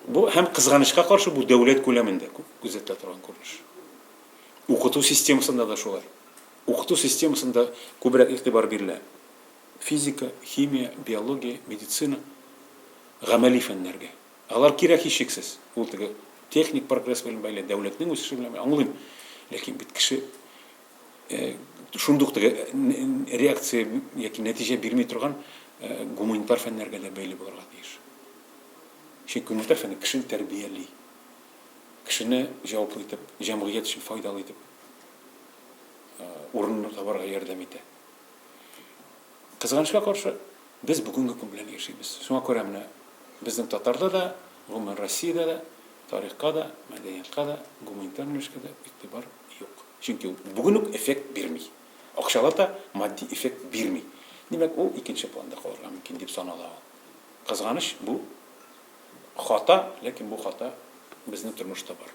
Бу һәм кызганычка каршы бу дәүләт күләмендә күзәтелә торган күренеш. Укыту системасында да шулай. Укыту системасында күбрәк игътибар бирелә. Физика, химия, биология, медицина, гамәли фәннәргә. Алар кирәк һичшиксез. Ул теге техник прогресс белән бәйле, дәүләтнең үсеше белән аңлыйм. Ләкин бит кеше шундук теге реакция яки нәтиҗә бирми торган гуманитар фәннәргә дә бәйле булырга тиеш. Чөнки гуманитар фәнне кешене тәрбияли. Кешене җаваплы итеп, җәмгыять өчен файдалы итеп урынны табарга ярдәм итә. Кызганычка каршы, без бүгенге көн белән яшибез. Шуңа күрә менә безнең татарда да, гомумән Россиядә дә, тарихка да, мәдәниятка да, гуманитар өлешкә дә игътибар юк. Чөнки бүген үк эффект бирми. Акчалата матди эффект бирми. Димәк, ул икенче планда калырга мөмкин дип санала. Кызганыч бу хата, ләкин бу хата безнең тормышта бар.